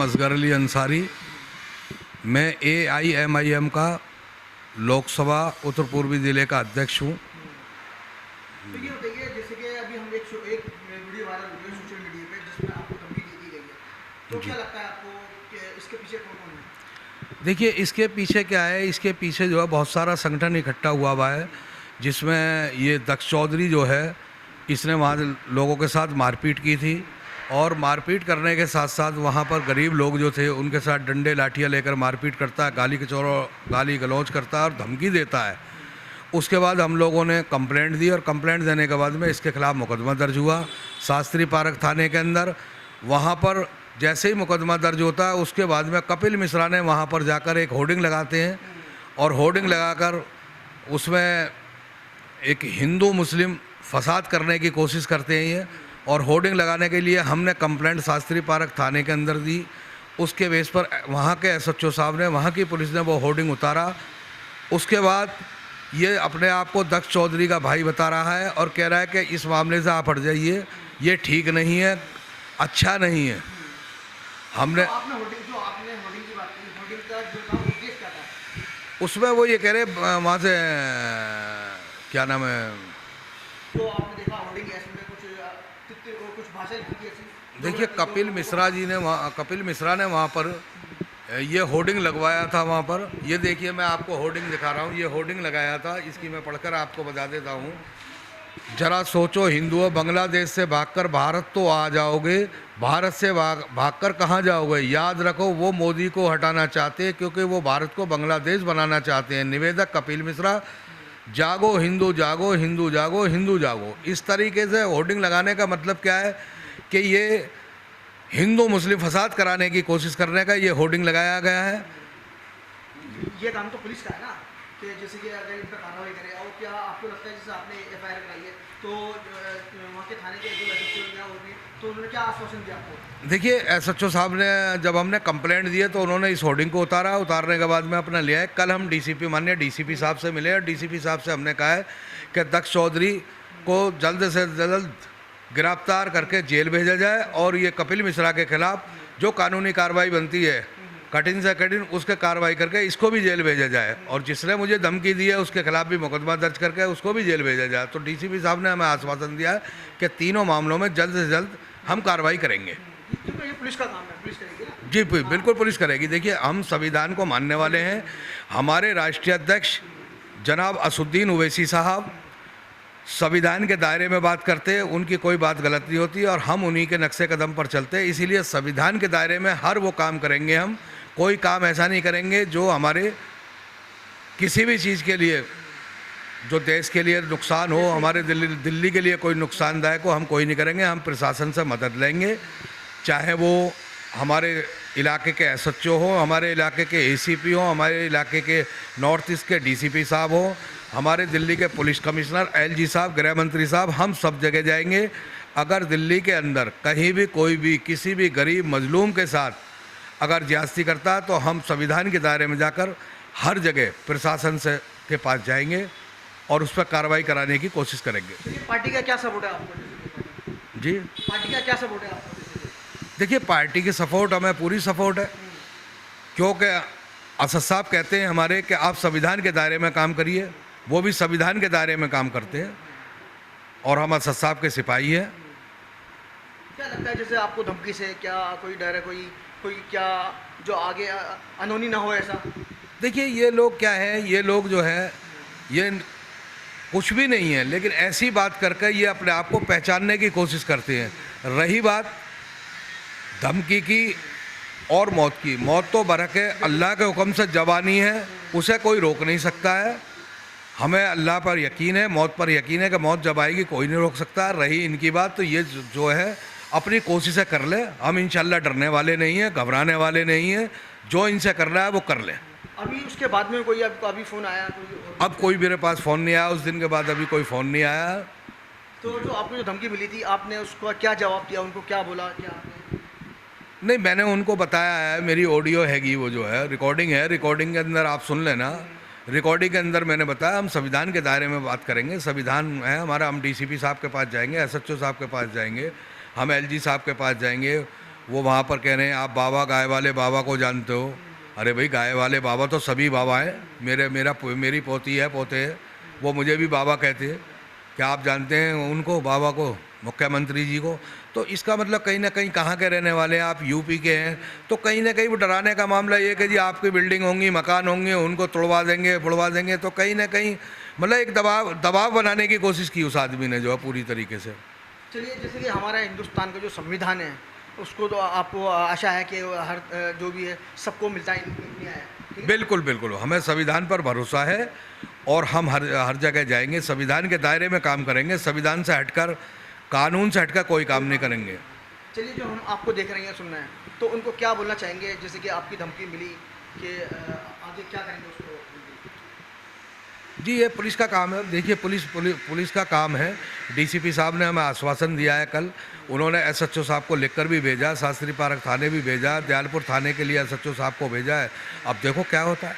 असगर अली अंसारी। मैं AIMIM का लोकसभा उत्तर पूर्वी ज़िले का अध्यक्ष हूँ। तो ये बताइए, जैसे कि अभी हम एक वीडियो वायरल हो रही है सोशल मीडिया पे जिसमें आपको धमकी दी गई है, तो क्या लगता है आपको कि इसके पीछे कौन कौन है? देखिए, इसके पीछे क्या है, इसके पीछे जो है बहुत सारा संगठन इकट्ठा हुआ हुआ है, जिसमें ये दक्ष चौधरी जो है, इसने वहाँ लोगों के साथ मारपीट की थी और मारपीट करने के साथ साथ वहाँ पर गरीब लोग जो थे उनके साथ डंडे लाठियाँ लेकर मारपीट करता है, गाली गलौज करता है और धमकी देता है। उसके बाद हम लोगों ने कंप्लेंट दी और कंप्लेंट देने के बाद में इसके खिलाफ़ मुकदमा दर्ज हुआ शास्त्री पार्क थाने के अंदर। वहाँ पर जैसे ही मुकदमा दर्ज होता है उसके बाद में कपिल मिश्रा ने वहाँ पर जाकर एक होर्डिंग लगाते हैं और होर्डिंग लगाकर उसमें एक हिंदू मुस्लिम फसाद करने की कोशिश करते हैं ये। और होर्डिंग लगाने के लिए हमने कंप्लेंट शास्त्री पार्क थाने के अंदर दी। उसके बेस पर वहाँ के SHO साहब ने, वहाँ की पुलिस ने वो होर्डिंग उतारा। उसके बाद ये अपने आप को दक्ष चौधरी का भाई बता रहा है और कह रहा है कि इस मामले से आप हट जाइए, ये ठीक नहीं है, अच्छा नहीं है। हमने तो आपने होर्डिंग की बात की, होर्डिंग का जो था उद्देश्य क्या था? उसमें वो ये कह रहे वहाँ से क्या नाम है, तो आपने देखा होर्डिंग ऐसे में कुछ भाषा लिखी थी ऐसी? देखिए कपिल मिश्रा ने वहाँ पर ये होर्डिंग लगवाया था। वहाँ पर ये देखिए, मैं आपको होर्डिंग दिखा रहा हूँ, ये होर्डिंग लगाया था, इसकी मैं पढ़कर आपको बता देता हूँ। जरा सोचो हिंदुओं, बांग्लादेश से भागकर भारत तो आ जाओगे, भारत से भागकर कहाँ जाओगे? याद रखो, वो मोदी को हटाना चाहते हैं क्योंकि वो भारत को बांग्लादेश बनाना चाहते हैं। निवेदक कपिल मिश्रा, जागो हिंदू जागो, हिंदू जागो, हिंदू जागो। इस तरीके से होर्डिंग लगाने का मतलब क्या है कि ये हिंदू मुस्लिम फसाद कराने की कोशिश करने का ये होर्डिंग लगाया गया है। ये काम तो पुलिस का है ना, कि जैसे कि अगर इन पर कार्रवाई करे। और क्या आपको लगता है, जैसे आपने FIR कराई है तो वहाँ के थाने के जो SHO या और भी, तो उन्होंने क्या आश्वासन दिया आपको? देखिए, SHO साहब ने, जब हमने कंप्लेंट दी है तो उन्होंने इस होर्डिंग को उतारने के बाद में अपना लिया है। कल हम माननीय DCP साहब से मिले और DCP साहब से हमने कहा है कि दक्ष चौधरी को जल्द से जल्द गिरफ्तार करके जेल भेजा जाए और ये कपिल मिश्रा के खिलाफ जो कानूनी कार्रवाई बनती है, कठिन से कठिन उसके कार्रवाई करके इसको भी जेल भेजा जाए। और जिसने मुझे धमकी दी है उसके खिलाफ भी मुकदमा दर्ज करके उसको भी जेल भेजा जाए। तो DCP साहब ने हमें आश्वासन दिया है कि तीनों मामलों में जल्द से जल्द हम कार्रवाई करेंगे। क्योंकि ये पुलिस का काम है, पुलिस करेगी ना? जी बिल्कुल, पुलिस करेगी। देखिए, हम संविधान को मानने वाले हैं। हमारे राष्ट्रीय अध्यक्ष जनाब असुद्दीन ओवैसी साहब संविधान के दायरे में बात करते हैं, उनकी कोई बात गलत नहीं होती और हम उन्हीं के नक्शे कदम पर चलते हैं। इसीलिए संविधान के दायरे में हर वो काम करेंगे। हम कोई काम ऐसा नहीं करेंगे जो हमारे किसी भी चीज़ के लिए, जो देश के लिए नुकसान हो, हमारे दिल्ली के लिए कोई नुकसानदायक हो, हम कोई नहीं करेंगे। हम प्रशासन से मदद लेंगे, चाहे वो हमारे इलाके के SHO हो, हमारे इलाके के ACP हो, हमारे इलाके के नॉर्थ ईस्ट के DCP साहब हो, हमारे दिल्ली के पुलिस कमिश्नर LG साहब, गृह मंत्री साहब, हम सब जगह जाएंगे। अगर दिल्ली के अंदर कहीं भी कोई भी किसी भी गरीब मजलूम के साथ अगर ज्यादती करता है तो हम संविधान के दायरे में जाकर हर जगह प्रशासन से के पास जाएंगे और उस पर कार्रवाई कराने की कोशिश करेंगे। पार्टी का क्या सपोर्ट है आपको? जी, पार्टी का क्या सपोर्ट है आपको? देखिए, पार्टी की सपोर्ट हमें पूरी सपोर्ट है, क्योंकि असद साहब कहते हैं हमारे कि आप संविधान के दायरे में काम करिए। वो भी संविधान के दायरे में काम करते हैं और हम असद साहब के सिपाही हैं। क्या लगता है, जैसे आपको धमकी से क्या कोई डर है, कोई क्या जो आगे अनहोनी ना हो ऐसा? देखिए, ये लोग क्या है, ये लोग जो है ये कुछ भी नहीं है, लेकिन ऐसी बात करके ये अपने आप को पहचानने की कोशिश करते हैं। रही बात धमकी की और मौत की, मौत तो बरके अल्लाह के हुक्म से जवानी है, उसे कोई रोक नहीं सकता है। हमें अल्लाह पर यकीन है, मौत पर यकीन है कि मौत जब आएगी कोई नहीं रोक सकता। रही इनकी बात, तो ये जो है अपनी कोशिशें कर ले। हम इंशाल्लाह डरने वाले नहीं हैं, घबराने वाले नहीं हैं। जो इनसे करना है वो कर लें। अभी उसके बाद में कोई आपको अभी फ़ोन आया? अब कोई मेरे पास फ़ोन नहीं आया, उस दिन के बाद अभी कोई फ़ोन नहीं आया। तो जो आपको जो धमकी मिली थी, आपने उसको क्या जवाब दिया, उनको क्या बोला? क्या नहीं, मैंने उनको बताया है, मेरी ऑडियो हैगी, वो जो है रिकॉर्डिंग है, रिकॉर्डिंग के अंदर आप सुन लेना। रिकॉर्डिंग के अंदर मैंने बताया हम संविधान के दायरे में बात करेंगे। संविधान है हमारा, हम DCP साहब के पास जाएंगे, SHO साहब के पास जाएंगे, हम LG साहब के पास जाएंगे वो वहाँ पर कह रहे हैं आप बाबा गाय वाले बाबा को जानते हो। अरे भाई गाय वाले बाबा तो सभी बाबा हैं, मेरी पोती है पोते है, वो मुझे भी बाबा कहते हैं। क्या आप जानते हैं उनको बाबा को, मुख्यमंत्री जी को? तो इसका मतलब कहीं ना कहीं कहाँ के रहने वाले हैं आप, यूपी के हैं, तो कहीं ना कहीं वो डराने का मामला ये है कि जी आपकी बिल्डिंग होंगी, मकान होंगे, उनको तोड़वा देंगे फुड़वा देंगे। तो कहीं ना कहीं मतलब एक दबाव बनाने की कोशिश की उस आदमी ने जो है पूरी तरीके से। चलिए, जैसे कि हमारा हिंदुस्तान का जो संविधान है उसको तो आपको आशा है कि हर जो भी है सबको मिलता है न्याय, ठीक है? बिल्कुल बिल्कुल, हमें संविधान पर भरोसा है और हम हर जगह जाएंगे, संविधान के दायरे में काम करेंगे, संविधान से हटकर, कानून से हटकर कोई काम नहीं करेंगे। चलिए, जो हम आपको देख रहे हैं सुन रहे हैं, तो उनको क्या बोलना चाहेंगे, जैसे कि आपकी धमकी मिली कि आगे क्या करेंगे उसको? जी ये पुलिस का काम है। देखिए पुलिस का काम है। डीसीपी साहब ने हमें आश्वासन दिया है, कल उन्होंने एसएचओ साहब को लिखकर भी भेजा, शास्त्री पार्क थाने भी भेजा, दयालपुर थाने के लिए एसएचओ साहब को भेजा है। अब देखो क्या होता है।